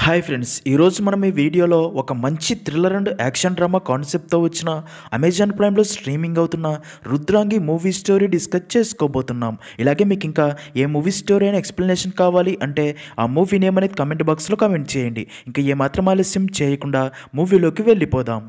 Hi friends, ఈరోజు మనం ఈ వీడియోలో ఒక మంచి థ్రిల్లర్ అండ్ యాక్షన్ డ్రామా కాన్సెప్ట్తో వచ్చిన అమెజాన్ ప్రైమ్లో స్ట్రీమింగ్ అవుతున్న రుద్రాంగి మూవీ స్టోరీ డిస్కస్ చేసుకోబోతున్నాం. ఇలాగే మీకు ఇంకా ఏ మూవీ స్టోరీ అయినా ఎక్స్ప్లెనేషన్ కావాలి అంటే ఆ మూవీ నేమ్ అనేది కమెంట్ బాక్స్లో కమెంట్ చేయండి. ఇంకా ఏమాత్రం ఆలస్యం చేయకుండా మూవీలోకి వెళ్ళిపోదాం.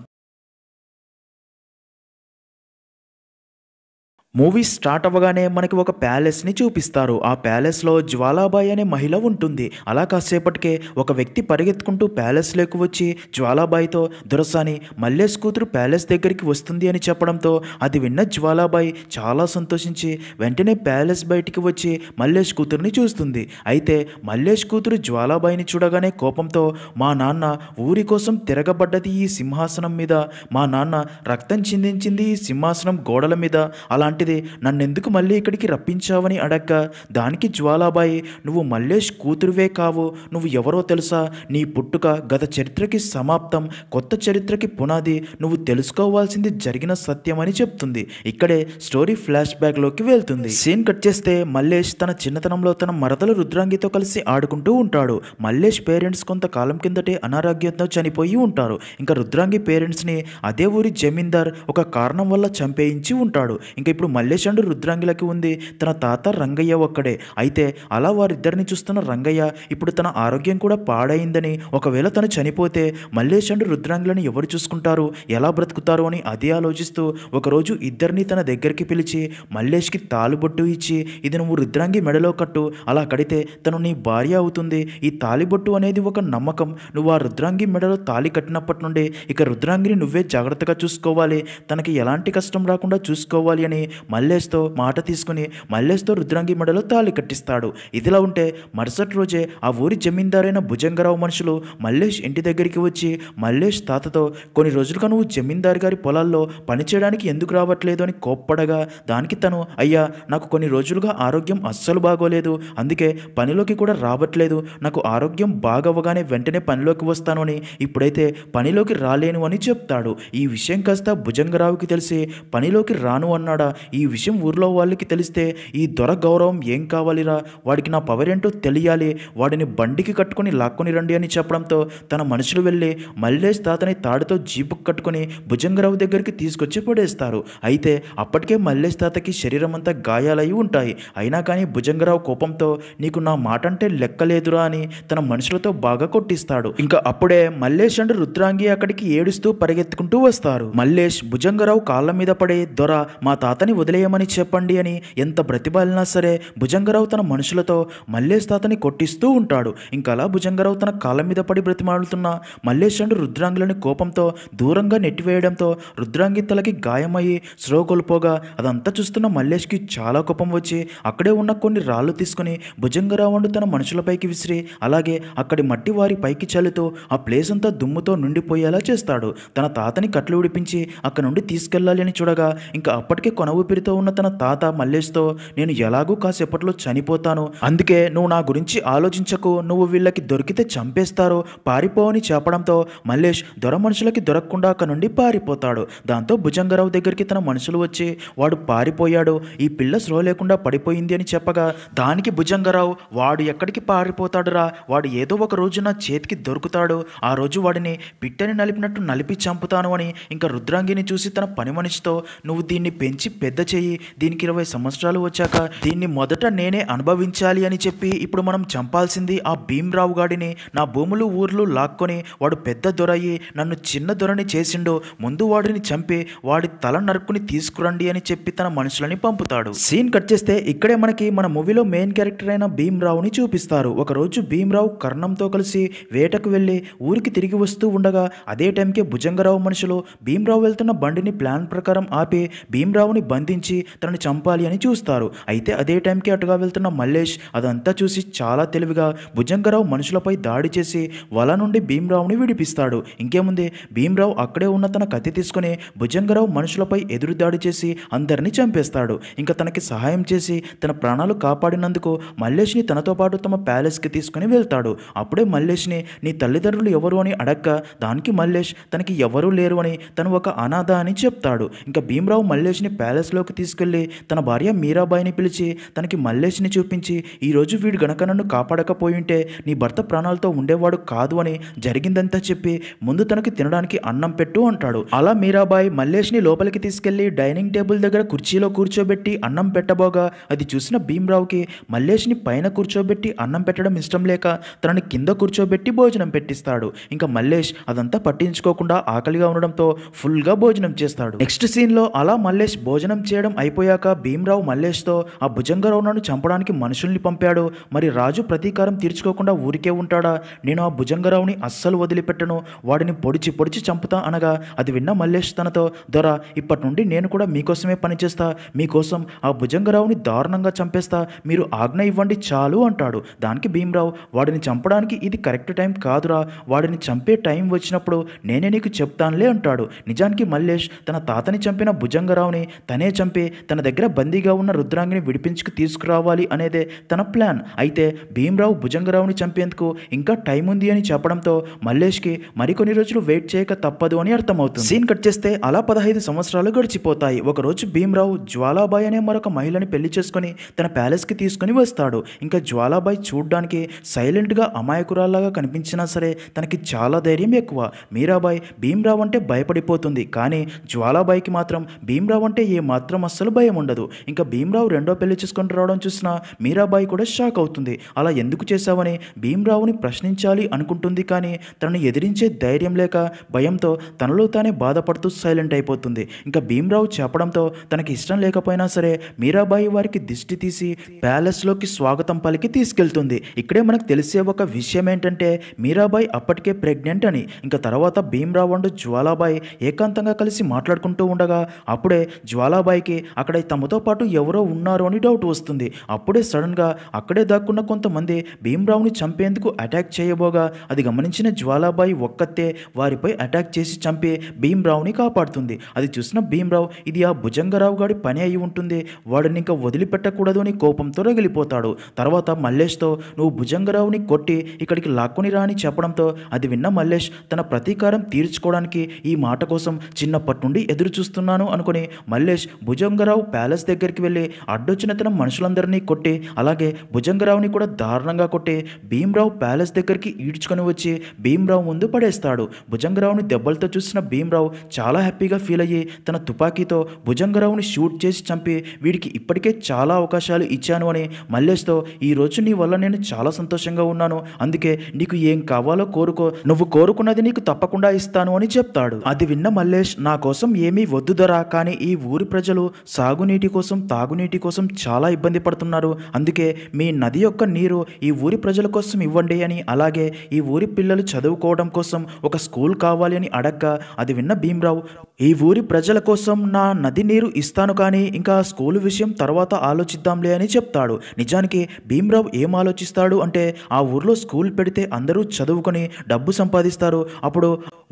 మూవీ స్టార్ట్ అవ్వగానే మనకి ఒక ప్యాలెస్ని చూపిస్తారు. ఆ ప్యాలెస్లో జ్వాలాబాయి అనే మహిళ ఉంటుంది. అలా కాసేపటికే ఒక వ్యక్తి పరిగెత్తుకుంటూ ప్యాలెస్లోకి వచ్చి జ్వాలాబాయితో దొరసాని మల్లేష్ కూతురు ప్యాలెస్ దగ్గరికి వస్తుంది అని చెప్పడంతో అది విన్న జ్వాలాబాయి చాలా సంతోషించి వెంటనే ప్యాలెస్ బయటికి వచ్చి మల్లేష్ కూతురుని చూస్తుంది. అయితే మల్లేష్ కూతురు జ్వాలాబాయిని చూడగానే కోపంతో, మా నాన్న ఊరి కోసం తిరగబడ్డది ఈ సింహాసనం మీద, మా నాన్న రక్తం చిందించింది ఈ సింహాసనం గోడల మీద, అలాంటిది నన్నెందుకు మళ్ళీ ఇక్కడికి రప్పించావని అడగ్గా దానికి జ్వాలాబాయి, నువ్వు మల్లేష్ కూతురువే కావు, నువ్వు ఎవరో తెలుసా, నీ పుట్టుక గత చరిత్రకి సమాప్తం, కొత్త చరిత్రకి పునాది, నువ్వు తెలుసుకోవాల్సింది జరిగిన సత్యం అని చెప్తుంది. ఇక్కడే స్టోరీ ఫ్లాష్ బ్యాక్లోకి వెళ్తుంది. సీన్ కట్ చేస్తే మల్లేష్ తన చిన్నతనంలో తన మరదలు రుద్రాంగితో కలిసి ఆడుకుంటూ ఉంటాడు. మల్లేష్ పేరెంట్స్ కొంతకాలం కిందటే అనారోగ్యంతో చనిపోయి ఉంటారు. ఇంకా రుద్రాంగి పేరెంట్స్ని అదే ఊరి జమీందార్ ఒక కారణం వల్ల చంపేయించి ఉంటాడు. ఇంకా ఇప్పుడు మల్లేష్ అండ్ రుద్రాంగిలకి ఉంది తన తాత రంగయ్య ఒక్కడే. అయితే అలా వారిద్దరిని చూస్తున్న రంగయ్య ఇప్పుడు తన ఆరోగ్యం కూడా పాడైందని, ఒకవేళ తను చనిపోతే మల్లేష్ అండ్ రుద్రాంగిలని ఎవరు చూసుకుంటారు, ఎలా బ్రతుకుతారు అని అదే ఆలోచిస్తూ ఒకరోజు ఇద్దరిని తన దగ్గరికి పిలిచి మల్లేష్కి తాళిబొట్టు ఇచ్చి, ఇది నువ్వు రుద్రాంగి మెడలో కట్టు, అలా కడితే తను నీ భార్య అవుతుంది. ఈ తాళిబొట్టు అనేది ఒక నమ్మకం, నువ్వు ఆ రుద్రాంగి మెడలో తాళి కట్టినప్పటి నుండి ఇక రుద్రాంగిని నువ్వే జాగ్రత్తగా చూసుకోవాలి, తనకి ఎలాంటి కష్టం రాకుండా చూసుకోవాలి అని మల్లేష్తో మాట తీసుకుని మల్లేష్తో రుద్రాంగి మెడలో తాళి కట్టిస్తాడు. ఇదిలా ఉంటే మరుసటి రోజే ఆ ఊరి జమీందారైన భుజంగరావు మనుషులు మల్లేష్ ఇంటి దగ్గరికి వచ్చి మల్లేష్ తాతతో, కొన్ని రోజులుగా నువ్వు జమీందారు గారి పొలాల్లో పనిచేయడానికి ఎందుకు రావట్లేదు అని కోప్పడగా దానికి తను, అయ్యా నాకు కొన్ని రోజులుగా ఆరోగ్యం అస్సలు బాగోలేదు, అందుకే పనిలోకి కూడా రావట్లేదు, నాకు ఆరోగ్యం బాగవ్వగానే వెంటనే పనిలోకి వస్తాను అని, ఇప్పుడైతే పనిలోకి రాలేను అని చెప్తాడు. ఈ విషయం కాస్త భుజంగరావుకి తెలిసి పనిలోకి రాను అన్నాడా, ఈ విషయం ఊర్లో వాళ్ళకి తెలిస్తే ఈ దొర గౌరవం ఏం కావాలిరా, వాడికి నా పవర్ ఏంటో తెలియాలి, వాడిని బండికి కట్టుకుని లాక్కొని రండి అని చెప్పడంతో తన మనుషులు వెళ్ళి మల్లేష్ తాతని తాడుతో జీపుకు కట్టుకుని భుజంగరావు దగ్గరికి తీసుకొచ్చి పడేస్తారు. అయితే అప్పటికే మల్లేష్ తాతకి శరీరం అంతా గాయాలయ్యి ఉంటాయి. అయినా కానీ భుజంగరావు కోపంతో, నీకు నా మాట అంటే లెక్కలేదురా అని తన మనుషులతో బాగా కొట్టిస్తాడు. ఇంకా అప్పుడే మల్లేష్ అండ్ రుద్రాంగి అక్కడికి ఏడుస్తూ పరిగెత్తుకుంటూ వస్తారు. మల్లేష్ భుజంగరావు కాళ్ళ మీద పడే, దొర మా తాతని వదిలేయమని చెప్పండి అని ఎంత బ్రతిమాలినా సరే భుజంగరావు తన మనుషులతో మల్లేష్ తాతని కొట్టిస్తూ ఉంటాడు. ఇంకా అలా భుజంగరావు తన కాళ్ళ మీద పడి బ్రతిమాలుతున్న మల్లేష్ అండ్ రుద్రాంగులని కోపంతో దూరంగా నెట్టివేయడంతో రుద్రాంగి తలకి గాయమయ్యి స్లో కోల్పోగా అదంతా చూస్తున్న మల్లేష్కి చాలా కోపం వచ్చి అక్కడే ఉన్న కొన్ని రాళ్ళు తీసుకుని భుజంగరావు అండ్ తన మనుషులపైకి విసిరి అలాగే అక్కడి మట్టి వారి పైకి చల్లుతూ ఆ ప్లేస్ అంతా దుమ్ముతో నిండిపోయేలా చేస్తాడు. తన తాతని కట్లు విడిపించి అక్కడ నుండి తీసుకెళ్లాలి అని చూడగా ఇంకా అప్పటికే కొన ఊపిరితో ఉన్న తన తాత మల్లేష్తో, నేను ఎలాగూ కాసేపట్లో చనిపోతాను, అందుకే నువ్వు నా గురించి ఆలోచించకు, నువ్వు వీళ్ళకి దొరికితే చంపేస్తారో పారిపోవని చెప్పడంతో మల్లేష్ దొర మనుషులకి దొరకకుండా అక్కడ నుండి పారిపోతాడు. దాంతో భుజంగరావు దగ్గరికి తన మనుషులు వచ్చి, వాడు పారిపోయాడు, ఈ పిల్ల స్లో లేకుండా పడిపోయింది అని చెప్పగా దానికి భుజంగరావు, వాడు ఎక్కడికి పారిపోతాడురా, వాడు ఏదో ఒక రోజు నా చేతికి దొరుకుతాడు, ఆ రోజు వాడిని పిట్టని నలిపినట్టు నలిపి చంపుతాను అని ఇంకా రుద్రాంగిని చూసి తన పని మనిషితో, నువ్వు దీన్ని పెంచి పెద్ద చెయ్యి, దీనికి 20 సంవత్సరాలు వచ్చాక దీన్ని మొదట నేనే అనుభవించాలి అని చెప్పి ఇప్పుడు మనం చంపాల్సింది ఆ భీమ్రావు గాడిని, నా భూములు ఊర్లు లాక్కొని వాడు పెద్ద దొరయ్యి నన్ను చిన్న దొరని చేసిండో, ముందు వాడిని చంపి వాడి తల నరుక్కుని తీసుకురండి అని చెప్పి తన మనుషులని పంపుతాడు. సీన్ కట్ చేస్తే ఇక్కడే మనకి మన మూవీలో మెయిన్ క్యారెక్టర్ అయిన భీమ్రావుని చూపిస్తారు. ఒకరోజు భీమ్రావు కర్ణంతో కలిసి వేటకు వెళ్ళి ఊరికి తిరిగి వస్తూ ఉండగా అదే టైంకే భుజంగరావు మనుషులు భీమ్రావు వెళ్తున్న బండిని ప్లాన్ ప్రకారం ఆపి భీమ్రావుని బంధించి తనని చంపాలి అని చూస్తారు. అయితే అదే టైంకి అటుగా వెళ్తున్న మల్లేష్ అదంతా చూసి చాలా తెలివిగా భుజంగరావు మనుషులపై దాడి చేసి వల నుండి భీమ్రావుని విడిపిస్తాడు. ఇంకేముంది, భీమ్రావు అక్కడే ఉన్న తన కత్తి తీసుకుని భుజంగరావు మనుషులపై ఎదురు దాడి చేసి అందరినీ చంపేస్తాడు. ఇంకా తనకి సహాయం చేసి తన ప్రాణాలు కాపాడినందుకు మల్లేష్ని తనతో పాటు తమ ప్యాలెస్కి తీసుకుని వెళ్తాడు. అప్పుడే మల్లేష్ని నీ తల్లిదండ్రులు ఎవరు అని అడగ్గా దానికి మల్లేష్ తనకి ఎవరూ లేరు అని, తను ఒక అనాథ అని చెప్తాడు. ఇంకా భీమ్రావు మల్లేష్ని ప్యాలెస్ ప్యాలెస్లోకి తీసుకెళ్లి తన భార్య మీరాబాయిని పిలిచి తనకి మల్లేష్ని చూపించి, ఈరోజు వీడు గనక నన్ను కాపాడకపోయింటే నీ భర్త ప్రాణాలతో ఉండేవాడు కాదు అని జరిగిందంతా చెప్పి ముందు తనకి తినడానికి అన్నం పెట్టు అంటాడు. అలా మీరాబాయి మల్లేష్ని లోపలికి తీసుకెళ్లి డైనింగ్ టేబుల్ దగ్గర కుర్చీలో కూర్చోబెట్టి అన్నం పెట్టబోగా అది చూసిన భీమ్రావుకి మల్లేష్ని పైన కూర్చోబెట్టి అన్నం పెట్టడం ఇష్టం లేక తనని కింద కూర్చోబెట్టి భోజనం పెట్టిస్తాడు. ఇంకా మల్లేష్ అదంతా పట్టించుకోకుండా ఆకలిగా ఉండడంతో ఫుల్గా భోజనం చేస్తాడు. నెక్స్ట్ సీన్లో అలా మల్లేష్ భోజనం చేయడం అయిపోయాక భీమ్రావు మల్లేష్తో ఆ భుజంగరావును చంపడానికి మనుషుల్ని పంపాడు, మరి రాజు ప్రతీకారం తీర్చుకోకుండా ఊరికే ఉంటాడా, నేను ఆ భుజంగరావుని అస్సలు వదిలిపెట్టను, వాడిని పొడిచి పొడిచి చంపుతా అనగా అది విన్న మల్లేష్ తనతో, దొర ఇప్పటి నుండి నేను కూడా మీకోసమే పనిచేస్తా, మీకోసం ఆ భుజంగరావుని దారుణంగా చంపేస్తా, మీరు ఆజ్ఞ ఇవ్వండి చాలు అంటాడు. దానికి భీమ్రావు, వాడిని చంపడానికి ఇది కరెక్ట్ టైం కాదురా, వాడిని చంపే టైం వచ్చినప్పుడు నేనే నీకు చెప్తానులే అంటాడు. నిజానికి మల్లేష్ తన తాతని చంపిన భుజంగరావుని తనే చంపి తన దగ్గర బందీగా ఉన్న రుద్రాంగిని విడిపించుకు తీసుకురావాలి అనేదే తన ప్లాన్. అయితే భీమ్రావు భుజంగరావుని చంపేందుకు ఇంకా టైం ఉంది అని చెప్పడంతో మల్లేష్కి మరికొన్ని రోజులు వెయిట్ చేయక తప్పదు అని అర్థమవుతుంది. సీన్ కట్ చేస్తే అలా 15 సంవత్సరాలు గడిచిపోతాయి. ఒకరోజు భీమ్రావు జ్వాలాబాయి అనే మరొక మహిళని పెళ్లి చేసుకుని తన ప్యాలెస్కి తీసుకుని వస్తాడు. ఇంకా జ్వాలాబాయి చూడ్డానికి సైలెంట్గా అమాయకురాల్లాగా కనిపించినా సరే తనకి చాలా ధైర్యం ఎక్కువ. మీరాబాయి భీమ్రావు అంటే భయపడిపోతుంది, కానీ జ్వాలాబాయికి మాత్రం భీమ్రావు అంటే ఏ మాత్రం అస్సలు భయం ఉండదు. ఇంకా భీమ్రావు రెండో పెళ్లి చేసుకొని రావడం చూసిన మీరాబాయి కూడా షాక్ అవుతుంది. అలా ఎందుకు చేశావని భీమ్రావుని ప్రశ్నించాలి అనుకుంటుంది, కానీ తనను ఎదిరించే ధైర్యం లేక భయంతో తనలో తానే బాధపడుతూ సైలెంట్ అయిపోతుంది. ఇంకా భీమ్రావు చెప్పడంతో తనకి ఇష్టం లేకపోయినా సరే మీరాబాయి వారికి దిష్టి తీసి ప్యాలెస్లోకి స్వాగతం పలికి తీసుకెళ్తుంది. ఇక్కడే మనకు తెలిసే ఒక విషయం ఏంటంటే మీరాబాయి అప్పటికే ప్రెగ్నెంట్ అని. ఇంకా తర్వాత భీమ్రావు అండ్ జ్వాలాబాయి ఏకాంతంగా కలిసి మాట్లాడుకుంటూ ఉండగా అప్పుడే జ్వాలాబాయికి అక్కడ తమతో పాటు ఎవరో ఉన్నారు అని డౌట్ వస్తుంది. అప్పుడే సడన్గా అక్కడే దాక్కున్న కొంతమంది భీమ్రావుని చంపేందుకు అటాక్ చేయబోగా అది గమనించిన జ్వాలాబాయి ఒక్కతే వారిపై అటాక్ చేసి చంపి భీమ్రావుని కాపాడుతుంది. అది చూసిన భీమ్రావు ఇది ఆ భుజంగరావు గారి పని అయి ఉంటుంది, వాడిని ఇంకా వదిలిపెట్టకూడదు అని కోపంతో రగిలిపోతాడు. తర్వాత మల్లేష్తో నువ్వు భుజంగరావుని కొట్టి ఇక్కడికి లాక్కొని రా అని చెప్పడంతో అది విన్న మల్లేష్ తన ప్రతీకారం తీర్చుకోవడానికి ఈ మాట కోసం చిన్నప్పటి నుండి ఎదురు చూస్తున్నాను అనుకుని మల్లేష్ భుజంగరావు ప్యాలెస్ దగ్గరికి వెళ్ళి అడ్డొచ్చిన తన మనుషులందరినీ కొట్టి అలాగే భుజంగరావుని కూడా దారుణంగా కొట్టి భీమ్రావు ప్యాలెస్ దగ్గరికి ఈడ్చుకొని వచ్చి భీమ్రావు ముందు పడేస్తాడు. భుజంగరావుని దెబ్బలతో చూసిన భీమ్రావు చాలా హ్యాపీగా ఫీల్ అయ్యి తన తుపాకీతో భుజంగరావుని షూట్ చేసి చంపి వీడికి ఇప్పటికే చాలా అవకాశాలు ఇచ్చాను అని మల్లేష్తో, ఈ రోజు నీ వల్ల నేను చాలా సంతోషంగా ఉన్నాను, అందుకే నీకు ఏం కావాలో కోరుకో, నువ్వు కోరుకున్నది నీకు తప్పకుండా ఇస్తాను అని చెప్తాడు. అది విన్న మల్లేష్ నా కోసం ఏమీ వద్దు దొరా, కానీ ఈ ఊరి ప్రజలు సాగునీటి కోసం తాగునీటి కోసం చాలా ఇబ్బంది పడుతున్నారు, అందుకే మీ నది యొక్క నీరు ఈ ఊరి ప్రజల కోసం ఇవ్వండి అని, అలాగే ఈ ఊరి పిల్లలు చదువుకోవడం కోసం ఒక స్కూల్ కావాలి అని అడగ్గా అది విన్న భీమ్రావు ఈ ఊరి ప్రజల కోసం నా నది నీరు ఇస్తాను, కానీ ఇంకా స్కూలు విషయం తర్వాత ఆలోచిద్దాంలే అని చెప్తాడు. నిజానికి భీమ్రావు ఏం ఆలోచిస్తాడు అంటే ఆ ఊర్లో స్కూల్ పెడితే అందరూ చదువుకొని డబ్బు సంపాదిస్తారు, అప్పుడు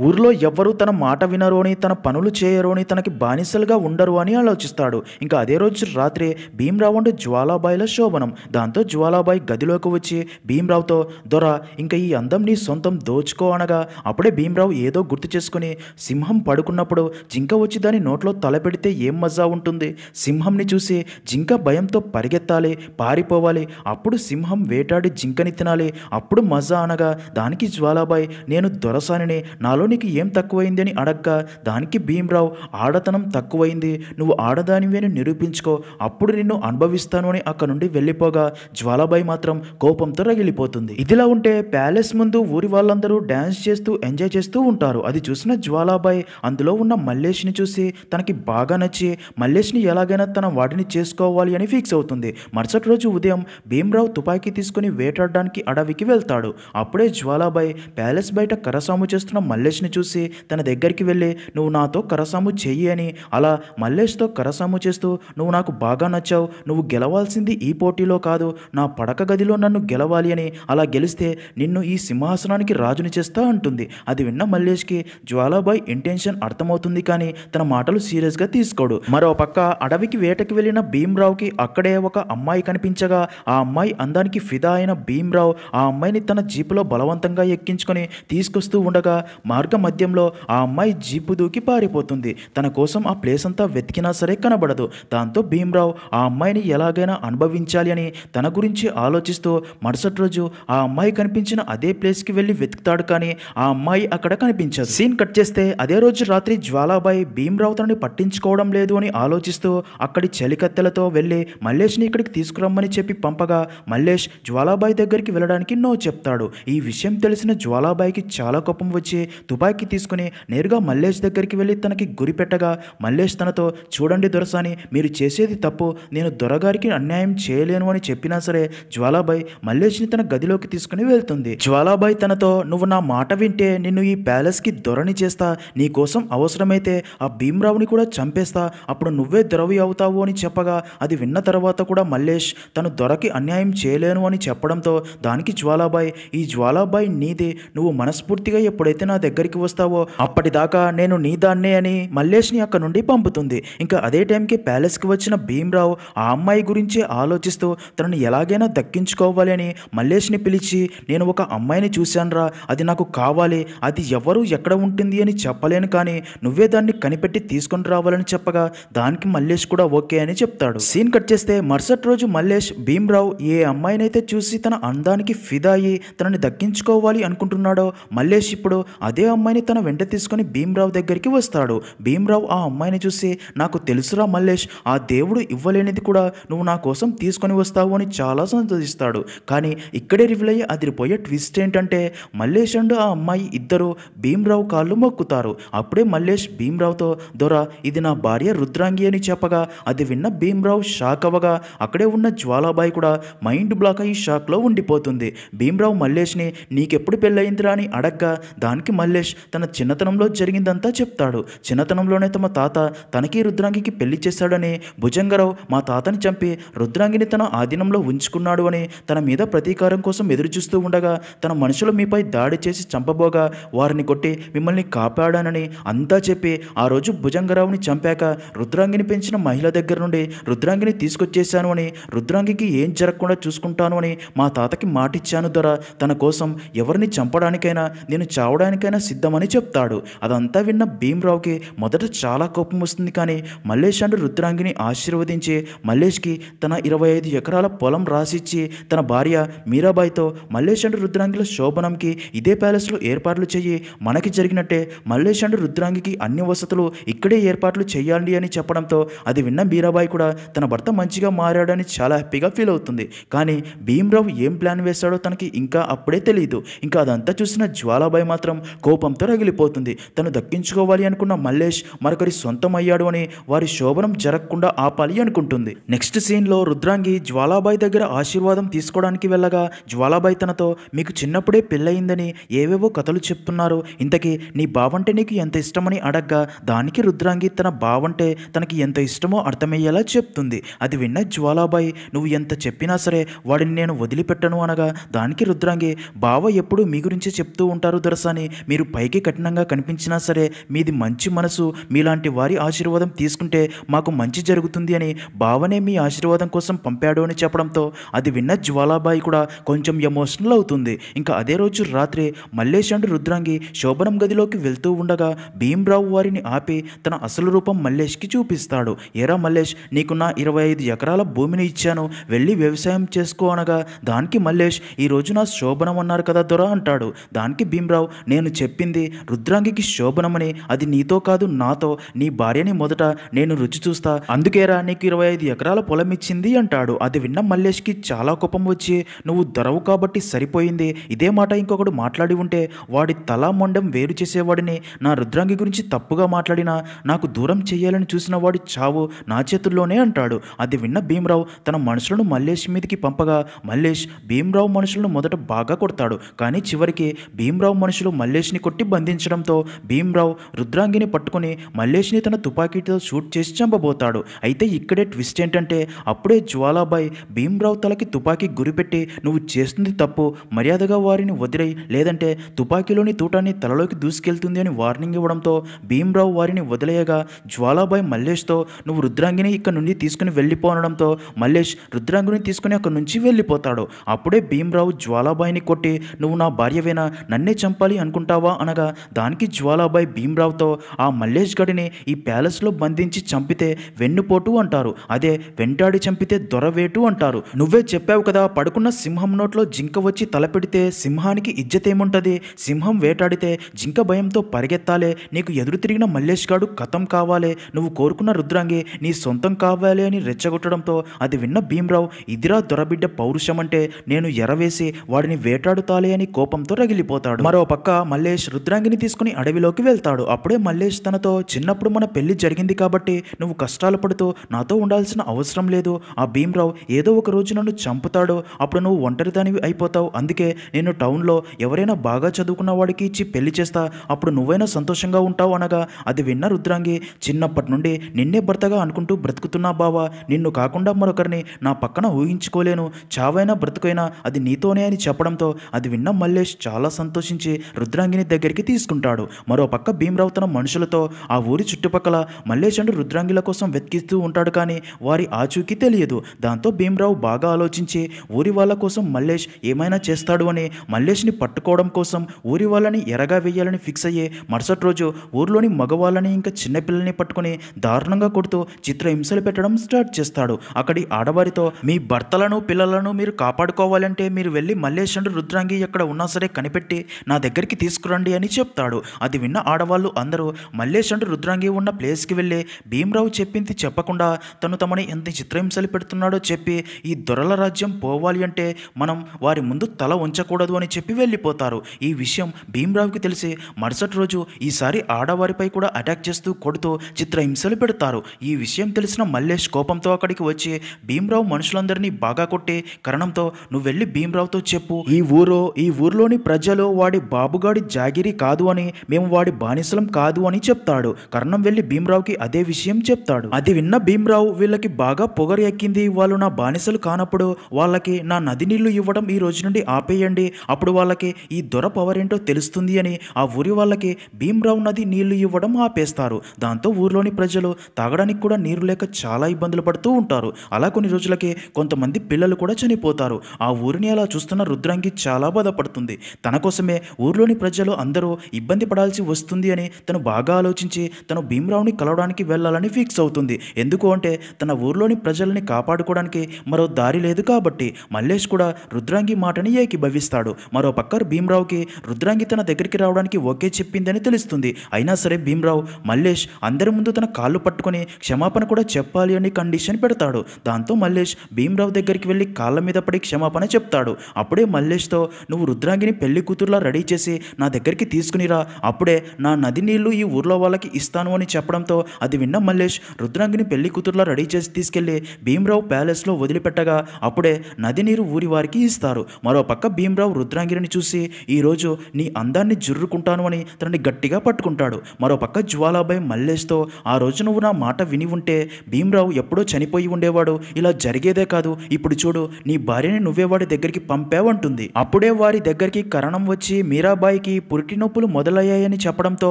ఊర్లో ఎవ్వరూ తన మాట వినరు అని, తన పనులు చేయరు అని, తనకి బానిసలుగా ఉండరు అని ఆలోచిస్తాడు. ఇంకా అదే రోజు రాత్రి భీమ్రావు అండ్ జ్వాలాబాయిల శోభనం. దాంతో జ్వాలాబాయి గదిలోకి వచ్చి భీమ్రావుతో, దొర ఇంకా ఈ అందం నీ సొంతం దోచుకో అనగా అప్పుడే భీమ్రావు ఏదో గుర్తు చేసుకుని, సింహం పడుకున్నప్పుడు జింక వచ్చి దాని నోట్లో తలపెడితే ఏం మజా ఉంటుంది, సింహంని చూసి జింక భయంతో పరిగెత్తాలి, పారిపోవాలి, అప్పుడు సింహం వేటాడి జింకని తినాలి, అప్పుడు మజా అనగా దానికి జ్వాలాబాయి నేను దొరసానిని, నాలో నీకు ఏం తక్కువైంది అని అడగ్గా దానికి భీమ్రావు ఆడతనం తక్కువైంది, నువ్వు ఆడదానివి అని నిరూపించుకో, అప్పుడు నిన్ను అనుభవిస్తాను అని అక్కడ నుండి వెళ్ళిపోగా జ్వాలాబాయి మాత్రం కోపంతో రగిలిపోతుంది. ఇదిలా ఉంటే ప్యాలెస్ ముందు ఊరి వాళ్ళందరూ డ్యాన్స్ చేస్తూ ఎంజాయ్ చేస్తూ ఉంటారు. అది చూసిన జ్వాలాబాయి అందులో ఉన్న మల్లేష్ని చూసి తనకి బాగా నచ్చి మల్లేష్ని ఎలాగైనా తన వాటిని చేసుకోవాలి అని ఫిక్స్ అవుతుంది. మరుసటి రోజు ఉదయం భీమ్రావు తుపాకీ తీసుకుని వేటాడడానికి అడవికి వెళ్తాడు. అప్పుడే జ్వాలాబాయి ప్యాలెస్ బయట కరసాము చేస్తున్న మల్లేష్ని చూసి తన దగ్గరికి వెళ్ళి నువ్వు నాతో కరసాము చెయ్యి అని, అలా మల్లేష్తో కరసాము చేస్తూ నువ్వు నాకు బాగా నచ్చావు, నువ్వు గెలవాల్సింది ఈ పోటీలో కాదు, నా పడక గదిలో నన్ను గెలవాలి అని, అలా గెలిస్తే నిన్ను ఈ సింహాసనానికి రాజుని చేస్తా అంటుంది. అది విన్న మల్లేష్కి జ్వాలాబాయి ఇంటెన్షన్ అర్థమవుతుంది, కానీ తన మాటలు సీరియస్గా తీసుకోడు. మరో పక్క అడవికి వేటకి వెళ్ళిన భీమ్రావుకి అక్కడే ఒక అమ్మాయి కనిపించగా ఆ అమ్మాయి అందానికి ఫిదా అయిన భీమ్రావు ఆ అమ్మాయిని తన జీపులో బలవంతంగా ఎక్కించుకొని తీసుకొస్తూ ఉండగా మార్గ మధ్యంలో ఆ అమ్మాయి జీపు దూకి పారిపోతుంది. తన కోసం ఆ ప్లేస్ అంతా వెతికినా వెతికినా సరే కనబడదు. దాంతో భీమ్రావ్ ఆ అమ్మాయిని ఎలాగైనా అనుభవించాలి అని తన గురించి ఆలోచిస్తూ మరుసటి రోజు ఆ అమ్మాయి కనిపించిన అదే ప్లేస్కి వెళ్ళి వెతుకుతాడు. కానీ ఆ అమ్మాయి అక్కడ కనిపించదు. సీన్ కట్ చేస్తే అదే రోజు రాత్రి జ్వాలాబాయి భీమ్రావ్ తనని పట్టించుకోవడం లేదు అని ఆలోచిస్తూ అక్కడి చలికత్తెలతో వెళ్ళి మల్లేష్ని ఇక్కడికి తీసుకురమ్మని చెప్పి పంపగా మల్లేష్ జ్వాలాబాయి దగ్గరికి వెళ్ళడానికి నో చెప్తాడు. ఈ విషయం తెలిసిన జ్వాలాబాయికి చాలా కోపం వచ్చి తుపాకీ తీసుకుని నేరుగా మల్లేష్ దగ్గరికి వెళ్ళి తనకి గురి పెట్టగా మల్లేష్ తనతో, చూడండి దొరసాని, మీరు చేసేది తప్పు, నేను దొరగారికి అన్యాయం చేయలేను అని చెప్పినా సరే జ్వాలాబాయి మల్లేష్ని తన గదిలోకి తీసుకుని వెళ్తుంది. జ్వాలాబాయి తనతో, నువ్వు నా మాట వింటే నిన్ను ఈ ప్యాలెస్కి దొరని చేస్తా, నీ కోసం అవసరమైతే ఆ భీమ్రావుని కూడా చంపేస్తా, అప్పుడు నువ్వే దొరవి అవుతావు అని చెప్పగా అది విన్న తర్వాత కూడా మల్లేష్ తను దొరకి అన్యాయం చేయలేను అని చెప్పడంతో దానికి జ్వాలాబాయి, ఈ జ్వాలాబాయి నీదే, నువ్వు మనస్ఫూర్తిగా ఎప్పుడైతే నా దగ్గరికి వస్తావో అప్పటిదాకా నేను నీ దాన్నే అని మల్లేష్ని అక్కడ నుండి పంపుతుంది. ఇంకా అదే టైంకి ప్యాలెస్కి వచ్చిన భీమ్రావ్ ఆ అమ్మాయి గురించి ఆలోచిస్తూ తనని ఎలాగైనా దక్కించుకోవాలి అని మల్లేష్ని పిలిచి, నేను ఒక అమ్మాయిని చూశానురా, అది నాకు కావాలి, అది ఎవరు ఎక్కడ ఉంటుంది అని చెప్పలేను, కానీ నువ్వే దాన్ని కనిపెట్టి తీసుకొని రావాలని చెప్పగా దానికి మల్లేష్ కూడా ఓకే అని చెప్తాడు. సీన్ కట్ చేస్తే మరుసటి రోజు మల్లేష్ భీమ్రావ్ ఏ అమ్మాయినైతే చూసి తన అందానికి ఫిదా అయ్యి తనని దక్కించుకోవాలి అనుకుంటున్నాడో మల్లేష్ ఇప్పుడు అదే అమ్మాయిని తన వెంట తీసుకొని భీమ్రావ్ దగ్గరికి వస్తాడు. భీమ్రావ్ ఆ అమ్మాయిని చూసి, నాకు తెలుసురా మల్లేష్, ఆ దేవుడు ఇవ్వలేనిది కూడా నువ్వు నా కోసం తీసుకొని వస్తావు అని చాలా సంతోషిస్తాడు. కానీ ఇక్కడే రివీల్ అయ్యి అదిరిపోయే ట్విస్ట్ ఏంటంటే మల్లేష్ అండ్ ఆ అమ్మాయి ఇద్దరు భీమ్రావ్ కాళ్ళు మొక్కుతారు. అప్పుడే మల్లేష్ భీమ్రావ్తో, దొరా ఇది నా భార్య రుద్రాంగి అని చెప్పగా అది విన్న భీమ్రావ్ షాక్ అవ్వగా అక్కడే ఉన్న జ్వాలాబాయి కూడా మైండ్ బ్లాక్ అయ్యి షాక్లో ఉండిపోతుంది. భీమ్రావ్ మల్లేష్ని నీకెప్పుడు పెళ్ళయిందిరా అని అడగ్గా దానికి మల్లేష్ తన చిన్నతనంలో జరిగిందంతా చెప్తాడు. చిన్నతనంలోనే తమ తాత తనకి రుద్రాంగికి పెళ్లి చేశాడని, భుజంగరావు మా తాతని చంపి రుద్రాంగిని తన ఆధీనంలో ఉంచుకున్నాడు అని, తన మీద ప్రతీకారం కోసం ఎదురు చూస్తూ ఉండగా తన మనుషులు మీపై దాడి చేసి చంపబోగా వారిని కొట్టి మిమ్మల్ని కాపాడానని అంతా చెప్పి ఆ రోజు భుజంగరావుని చంపాక రుద్రాంగిని పెంచిన మహిళ దగ్గర నుండి రుద్రాంగిని తీసుకొచ్చేశాను అని, రుద్రాంగికి ఏం జరగకుండా చూసుకుంటాను అని మా తాతకి మాటిచ్చాను దొర, తన కోసం ఎవరిని చంపడానికైనా నేను చావడానికైనా సిద్ధమని చెప్తాడు. అదంతా విన్న భీమ్రావ్కి మొదట చాలా కోపం వస్తుంది. కానీ మల్లేష్ అండ్ రుద్రాంగిని ఆశీర్వదించి మల్లేష్కి తన 25 ఎకరాల పొలం రాసిచ్చి తన భార్య మీరాబాయితో మల్లేష్ అండ్ రుద్రాంగిల శోభనంకి ఇదే ప్యాలెస్లో ఏర్పాట్లు చెయ్యి, మనకి జరిగినట్టే మల్లేష్ అండ్ రుద్రాంగికి అన్ని వసతులు ఇక్కడే ఏర్పాట్లు చేయాలి అని చెప్పడంతో అది విన్న మీరాబాయి కూడా తన భర్త మంచిగా మారాడని చాలా హ్యాపీగా ఫీల్ అవుతుంది. కానీ భీమ్రావ్ ఏం ప్లాన్ వేశాడో తనకి ఇంకా అప్పుడే తెలియదు. ఇంకా అదంతా చూసిన జ్వాలాబాయి మాత్రం కోపంతో రగిలిపోతుంది. తను దక్కించుకోవాలి అనుకున్న మల్లేష్ మరొకరి సొంతం అయ్యాడు అని వారి శోభనం జరగకుండా ఆపాలి అనుకుంటుంది. నెక్స్ట్ సీన్లో రుద్రాంగి జ్వాలాబాయి దగ్గర ఆశీర్వాదం తీసుకోవడానికి వెళ్ళగా జ్వాలాబాయి తనతో, మీకు చిన్నప్పుడే పెళ్ళయిందని ఏవేవో కథలు చెప్తున్నారు, ఇంతకీ నీ బావంటే నీకు ఎంత ఇష్టమని అడగ్గా దానికి రుద్రాంగి తన బావంటే తనకి ఎంత ఇష్టమో అర్థమయ్యేలా చెప్తుంది. అది విన్న జ్వాలాబాయి, నువ్వు ఎంత చెప్పినా సరే వాడిని నేను వదిలిపెట్టను అనగా దానికి రుద్రాంగి, బావ ఎప్పుడు మీ గురించే చెప్తూ ఉంటారు దొరసాని, మీరు పైకి కఠినంగా కనిపించినా సరే మీది మంచి మనసు, మీలాంటి వారి ఆశీర్వాదం తీసుకుంటే మాకు మంచి జరుగుతుంది అని బావనే మీ ఆశీర్వాదం కోసం పంపాడు అని చెప్పడంతో అది విన్న జ్వాలాబాయి కూడా కొంచెం ఎమోషనల్ అవుతుంది. ఇంకా అదే రోజు రాత్రి మల్లేష్ అండ్ రుద్రాంగి శోభనం గదిలోకి వెళ్తూ ఉండగా భీమ్రావు వారిని ఆపి తన అసలు రూపం మల్లేష్కి చూపిస్తాడు. ఏరా మల్లేష్, నీకు నా 25 ఎకరాల భూమిని ఇచ్చాను, వెళ్ళి వ్యవసాయం చేసుకో అనగా దానికి మల్లేష్, ఈ రోజు నా శోభనం అన్నారు కదా దొర అంటాడు. దానికి భీమ్రావు, నేను చెప్పింది రుద్రాంగికి శోభనమని, అది నీతో కాదు నాతో, నీ భార్యని మొదట నేను రుచి చూస్తా, అందుకేరా నీకు 25 ఎకరాల పొలం ఇచ్చింది అంటాడు. అది విన్న మల్లేష్కి చాలా కోపం వచ్చి, నువ్వు దొరవు కాబట్టి సరిపోయింది, ఇదే మాట ఇంకొకడు మాట్లాడి ఉంటే వాడి తల మొండం వేరు చేసేవాడిని, నా రుద్రాంగి గురించి తప్పుగా మాట్లాడినా నాకు దూరం చేయాలని చూసిన వాడి చావు నా చేతుల్లోనే అంటాడు. అది విన్న భీమ్రావు తన మనుషులను మల్లేష్ మీదకి పంపగా మల్లేష్ భీమ్రావు మనుషులను మొదట బాగా కొడతాడు. కానీ చివరికి భీమ్రావు మనుషులు మల్లేష్ని కొట్టి బంధించడంతో భీమ్రావు రుద్రాంగిని పట్టుకుని మల్లేష్ని తన తుపాకీతో షూట్ చేసి చంపబోతాడు. అయితే ఇక్కడే ట్విస్ట్ ఏంటంటే అప్పుడే జ్వాలాబాయి భీమ్రావు తలకి తుపాకీ గురిపెట్టి, నువ్వు చేస్తుంది తప్పు, మర్యాదగా వారిని వదిలేయి, లేదంటే తుపాకీలోని తూటాన్ని తలలోకి దూసుకెళ్తుంది అని వార్నింగ్ ఇవ్వడంతో భీమ్రావు వారిని వదిలేయగా జ్వాలాబాయి మల్లేష్తో, నువ్వు రుద్రాంగిని ఇక్కడ నుండి తీసుకుని వెళ్ళిపోనడంతో మల్లేష్ రుద్రాంగిని తీసుకుని అక్కడి నుంచి వెళ్ళిపోతాడు. అప్పుడే భీమ్రావు జ్వాలాబాయిని కొట్టి, నువ్వు నా భార్యవేనా, నన్నే చంపాలి అనుకుంటావా అనగా దానికి జ్వాలాబాయి భీమ్రావుతో, ఆ మల్లేష్ గడిని ఈ ప్యాలెస్లో బంధించి బంధించి చంపితే వెన్నుపోటు అంటారు, అదే వెంటాడి చంపితే దొరవేటు అంటారు. నువ్వే చెప్పావు కదా, పడుకున్న సింహం నోట్లో జింక వచ్చి తలపెడితే సింహానికి ఇజ్జతేముంటది? సింహం వేటాడితే జింక భయంతో పరిగెత్తాలే. నీకు ఎదురు తిరిగిన మల్లేష్ గాడు కథం కావాలే, నువ్వు కోరుకున్న రుద్రాంగి నీ సొంతం కావాలి అని రెచ్చగొట్టడంతో అది విన్న భీమ్రావ్, ఇదిరా దొరబిడ్డ పౌరుషం అంటే, నేను ఎరవేసి వాడిని వేటాడుతాలే అని కోపంతో రగిలిపోతాడు. మరో పక్క మల్లేష్ రుద్రాంగిని తీసుకుని అడవిలోకి వెళ్తాడు. అప్పుడే మల్లేష్ తనతో, చిన్నప్పుడు మన పెళ్లి జరిగింది కాబట్టి నువ్వు కష్టాలు పడుతూ నాతో ఉండాల్సిన అవసరం లేదు. ఆ భీమ్రావ్ ఏదో ఒక రోజు నన్ను చంపుతాడు, అప్పుడు నువ్వు ఒంటరిదానివి అయిపోతావు. అందుకే నేను టౌన్లో ఎవరైనా బాగా చదువుకున్న వాడికి ఇచ్చి పెళ్లి చేస్తా, అప్పుడు నువ్వైనా సంతోషంగా ఉంటావు అనగా అది విన్న రుద్రాంగి, చిన్నప్పటి నుండి నిన్నే భర్తగా అనుకుంటూ బ్రతుకుతున్నా బావా, నిన్ను కాకుండా మరొకరిని నా పక్కన ఊహించుకోలేను, చావైనా బ్రతుకైనా అది నీతోనే అని చెప్పడంతో అది విన్న మల్లేష్ చాలా సంతోషించి రుద్రాంగిని దగ్గరికి తీసుకుంటాడు. మరో పక్క భీమ్రావ్ తన మనుషులతో ఆ ఊరి చుట్టుపక్కల మల్లేష్ అండ్ రుద్రాంగిల కోసం వెతికిస్తూ ఉంటాడు, కానీ వారి ఆచూకీ తెలియదు. దాంతో భీమ్రావ్ బాగా ఆలోచించి ఊరి వాళ్ళ కోసం మల్లేష్ ఏమైనా చేస్తాడు అని మల్లేష్ని పట్టుకోవడం కోసం ఊరి వాళ్ళని ఎరగా వేయాలని ఫిక్స్ అయ్యి మరుసటి రోజు ఊర్లోని మగవాళ్ళని ఇంకా చిన్నపిల్లల్ని పట్టుకుని దారుణంగా కొడుతూ చిత్రహింసలు పెట్టడం స్టార్ట్ చేస్తాడు. అక్కడి ఆడవారితో, మీ భర్తలను పిల్లలను మీరు కాపాడుకోవాలంటే మీరు వెళ్ళి మల్లేష్ అండ్ రుద్రాంగి ఎక్కడ ఉన్నా సరే కనిపెట్టి నా దగ్గరికి తీసుకురండి అని చెప్తాడు. అది విన్న ఆడవాళ్ళు అందరూ మల్లేష్ అండ్ రుద్రాంగి ఉన్న ప్లేస్కి వెళ్ళి భీమ్రావ్ చెప్పింది చెప్పకుండా తను తమని ఎంత చిత్రహింసలు పెడుతున్నాడో చెప్పి, ఈ దొరల రాజ్యం పోవాలి అంటే మనం వారి ముందు తల ఉంచకూడదు అని చెప్పి వెళ్ళిపోతారు. ఈ విషయం భీమ్రావ్కి తెలిసి మరుసటి రోజు ఈసారి ఆడవారిపై కూడా అటాక్ చేస్తూ కొడుతూ చిత్రహింసలు పెడతారు. ఈ విషయం తెలిసిన మల్లేష్ కోపంతో అక్కడికి వచ్చి భీమ్రావ్ మనుషులందరినీ బాగా కొట్టి కరణంతో, నువ్వు వెళ్ళి భీమ్రావ్తో చెప్పు, ఈ ఊర్లోని ప్రజలు వాడి బాబుగాడి జాగిరి కాదు అని, మేము వాడి బానిసలం కాదు అని చెప్తాడు. కర్ణం వెళ్ళి భీమ్రావ్కి అదే విషయం చెప్తాడు. అది విన్న భీమ్రావ్, వీళ్ళకి బాగా పొగరు ఎక్కింది, వాళ్ళు నా బానిసలు కానప్పుడు వాళ్ళకి నా నది నీళ్లు ఇవ్వడం ఈ రోజు నుండి ఆపేయండి, అప్పుడు వాళ్ళకి ఈ దొర పవర్ ఏంటో తెలుస్తుంది అని ఆ ఊరి వాళ్ళకి భీమ్రావ్ నది నీళ్లు ఇవ్వడం ఆపేస్తారు. దాంతో ఊర్లోని ప్రజలు తాగడానికి కూడా నీరు లేక చాలా ఇబ్బందులు పడుతూ ఉంటారు. అలా కొన్ని రోజులకి కొంతమంది పిల్లలు కూడా చనిపోతారు. ఆ ఊరిని అలా చూస్తున్న రుద్రాంగి చాలా బాధపడుతుంది. తన కోసమే ఊర్లోని ప్రజలు అందరూ ఇబ్బంది పడాల్సి వస్తుంది అని తను బాగా ఆలోచించి తను భీమ్రావ్ని కలవడానికి వెళ్ళాలని ఫిక్స్ అవుతుంది. ఎందుకు అంటే తన ఊర్లోని ప్రజల్ని కాపాడుకోవడానికి మరో దారి లేదు కాబట్టి. మల్లేష్ కూడా రుద్రాంగి మాటని ఏకీభవిస్తాడు. మరో పక్క భీమ్రావ్కి రుద్రాంగి తన దగ్గరికి రావడానికి ఓకే చెప్పిందని తెలుస్తుంది. అయినా సరే భీమ్రావ్ మల్లేష్ అందరి ముందు తన కాళ్ళు పట్టుకొని క్షమాపణ కూడా చెప్పాలి అని కండిషన్ పెడతాడు. దాంతో మల్లేష్ భీమ్రావ్ దగ్గరికి వెళ్ళి కాళ్ళ మీద పడి క్షమాపణ చెప్తాడు. అప్పుడే మల్లేష్తో, నువ్వు రుద్రాంగిని పెళ్లి కూతురులా రెడీ చేసి నా దగ్గరికి తీసుకునిరా, అప్పుడే నా నది నీళ్లు ఈ ఊర్లో వాళ్ళకి ఇస్తాను అని చెప్పడంతో అది విన్న మల్లేష్ రుద్రాంగిని పెళ్లి కూతురులా రెడీ చేసి తీసుకెళ్లి భీమ్రావ్ ప్యాలెస్లో వదిలిపెట్టగా అప్పుడే నది నీరు ఊరి వారికి ఇస్తారు. మరో పక్క భీమ్రావ్ రుద్రాంగిని చూసి, ఈరోజు నీ అందాన్ని జుర్రుకుంటాను అని తనని గట్టిగా పట్టుకుంటాడు. మరో పక్క జ్వాలాబాయ్ మల్లేష్తో, ఆ రోజు నువ్వు నా మాట విని ఉంటే భీమ్రావ్ ఎప్పుడో చనిపోయి ఉండేవాడు, ఇలా జరిగేదే కాదు, ఇప్పుడు చూడు నీ భార్యని నువ్వే వాడి దగ్గరికి పంపావంటుంది. అప్పుడే వారి దగ్గరికి కరణం వచ్చి మీరాబాయికి పురిటి నొప్పులు మొదలయ్యాయని చెప్పడంతో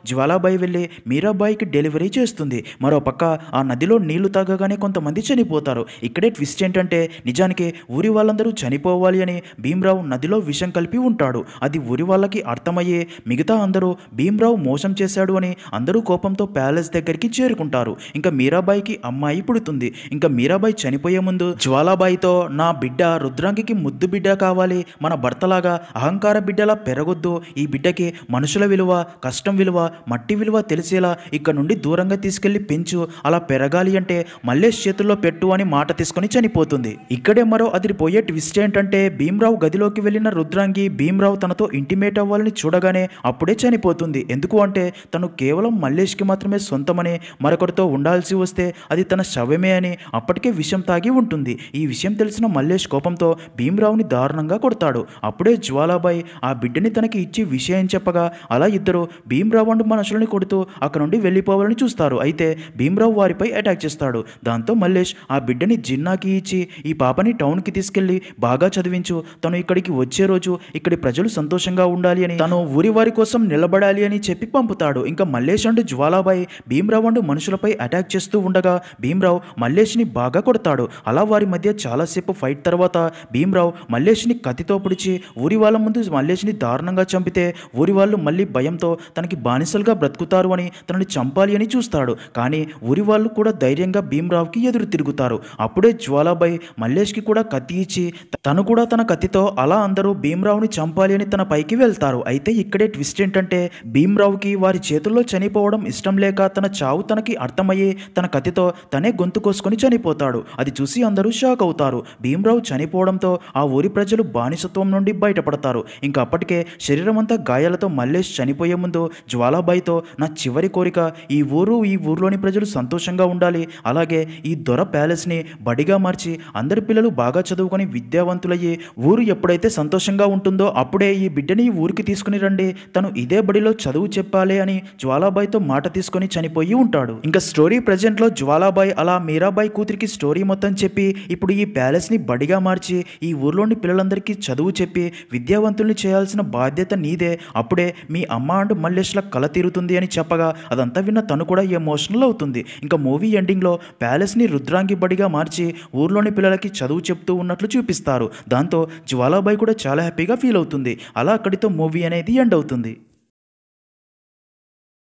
జ్వాలాబాయి వెళ్ళి మీరాబాయికి డెలివరీ చేస్తుంది. మరో పక్క ఆ నదిలో నీళ్లు తాగగానే కొంతమంది చనిపోతారు. ఇక్కడే ట్విస్ట్ ఏంటంటే నిజానికి ఊరి వాళ్ళందరూ చనిపోవాలి అని భీమ్రావ్ నదిలో విషం కలిపి ఉంటాడు. అది ఊరి వాళ్ళకి అర్థమయ్యే మిగతా అందరూ భీమ్రావ్ మోసం చేశాడు అని అందరూ కోపంతో ప్యాలెస్ దగ్గరికి చేరుకుంటారు. ఇంకా మీరాబాయికి అమ్మాయి పుడుతుంది. ఇంకా మీరాబాయి చనిపోయే ముందు జ్వాలాబాయితో, నా బిడ్డ రుద్రాంగికి ముద్దు బిడ్డ కావాలి, మన భర్తలాగా అహంకార బిడ్డలా పెరగొద్దు, ఈ బిడ్డకి మనుషుల విలువ, కష్టం విలువ, మట్టి విలువ తెలిసేలా ఇక్కడ నుండి దూరంగా తీసుకెళ్లి పెంచు, అలా పెరగాలి అంటే మల్లేష్ చేతుల్లో పెట్టు అని మాట తీసుకొని చనిపోతుంది. ఇక్కడే మరో అదిరిపోయే ట్విస్ట్ ఏంటంటే భీమ్రావ్ గదిలోకి వెళ్ళిన రుద్రాంగి భీమ్రావ్ తనతో ఇంటిమేట్ అవ్వాలని చూడగానే అప్పుడే చనిపోతుంది. ఎందుకు అంటే తను కేవలం మల్లేష్కి మాత్రమే సొంతమని, మరొకరితో ఉండాల్సి వస్తే అది తన శవమే అని అప్పటికే విషం తాగి ఉంటుంది. ఈ విషయం తెలిసిన మల్లేష్ కోపంతో భీమ్రావ్ని దారుణంగా కొడతాడు. అప్పుడే జ్వాలాబాయ్ ఆ బిడ్డని తనకి ఇచ్చి విషయం చెప్పగా అలా ఇద్దరు భీమ్రావ్ అండ్ మనుషులని కొడుతూ అక్కడ నుండి వెళ్ళిపోవాలని చూస్తారు. అయితే భీమ్రావ్ వారిపై అటాక్ చేస్తాడు. దాంతో మల్లేష్ ఆ బిడ్డని జిన్నాకి ఇచ్చి, ఈ పాపని టౌన్కి తీసుకెళ్లి బాగా చదివించు, తను ఇక్కడికి వచ్చే రోజు ఇక్కడి ప్రజలు సంతోషంగా ఉండాలి అని, తను ఊరి వారి కోసం నిలబడాలి అని చెప్పి పంపుతాడు. ఇంకా మల్లేష్ అండ్ జ్వాలాబాయ్ భీమ్రావ్ అండ్ మనుషులపై అటాక్ చేస్తూ ఉండగా భీమ్రావ్ మల్లేష్ని బాగా కొడతాడు. అలా వారి మధ్య చాలాసేపు ఫైట్ తర్వాత భీమ్రావ్ మల్లేష్ని కత్తితో పొడిచి ఊరి వాళ్ళ ముందు మల్లేష్ని దారుణంగా చంపితే ఊరి వాళ్ళు మళ్ళీ భయంతో తనకి బానిసలుగా బ్రతుకుతారు అని తనని చంపాలి అని చూస్తాడు. అంటాడు. కానీ ఊరి వాళ్ళు కూడా ధైర్యంగా భీమరావుకి ఎదురు తిరుగుతారు. అప్పుడే జ్వాలాబాయి మల్లేష్కి కూడా కత్తి ఇచ్చి తను కూడా తన కత్తితో అలా అందరూ భీమరావుని చంపాలి అని తన పైకి వెళ్తారు. అయితే ఇక్కడే ట్విస్ట్ ఏంటంటే భీమరావుకి వారి చేతుల్లో చనిపోవడం ఇష్టం లేక తన చావు తనకి అర్థమయ్యి తన కత్తితో తనే గొంతు కోసుకొని చనిపోతాడు. అది చూసి అందరూ షాక్ అవుతారు. భీమరావు చనిపోవడంతో ఆ ఊరి ప్రజలు బానిసత్వం నుండి బయటపడతారు. ఇంకా అప్పటికే శరీరం అంతా గాయాలతో మల్లేష్ చనిపోయే ముందు జ్వాలాబాయితో నా చివరి కోరిక ఈ ఊర్లోని ప్రజలు సంతోషంగా ఉండాలి, అలాగే ఈ దొర ప్యాలెస్ని బడిగా మార్చి అందరి పిల్లలు బాగా చదువుకొని విద్యావంతులయ్యి ఊరు ఎప్పుడైతే సంతోషంగా ఉంటుందో అప్పుడే ఈ బిడ్డని ఈ ఊరికి తీసుకుని రండి, తను ఇదే బడిలో చదువు చెప్పాలి అని జ్వాలాబాయితో మాట తీసుకొని చనిపోయి ఉంటాడు. ఇంకా స్టోరీ ప్రజెంట్లో జ్వాలాబాయి అలా మీరాబాయి కూతురికి స్టోరీ మొత్తం చెప్పి ఇప్పుడు ఈ ప్యాలెస్ని బడిగా మార్చి ఈ ఊర్లోని పిల్లలందరికీ చదువు చెప్పి విద్యావంతుల్ని చేయాల్సిన బాధ్యత నీదే, అప్పుడే మీ అమ్మ అండ్ మల్లేష్ల కల తీరుతుంది అని చెప్పగా అదంతా విన్న తను కూడా ఎమోషనల్ అవుతుంది. ఇంకా మూవీ ఎండింగ్లో ప్యాలెస్ని రుద్రాంగి బడిగా మార్చి ఊర్లోని పిల్లలకి చదువు చెప్తూ ఉన్నట్లు చూపిస్తారు. దాంతో జ్వాలాబాయి కూడా చాలా హ్యాపీగా ఫీల్ అవుతుంది. అలా అక్కడితో మూవీ అనేది ఎండ్ అవుతుంది.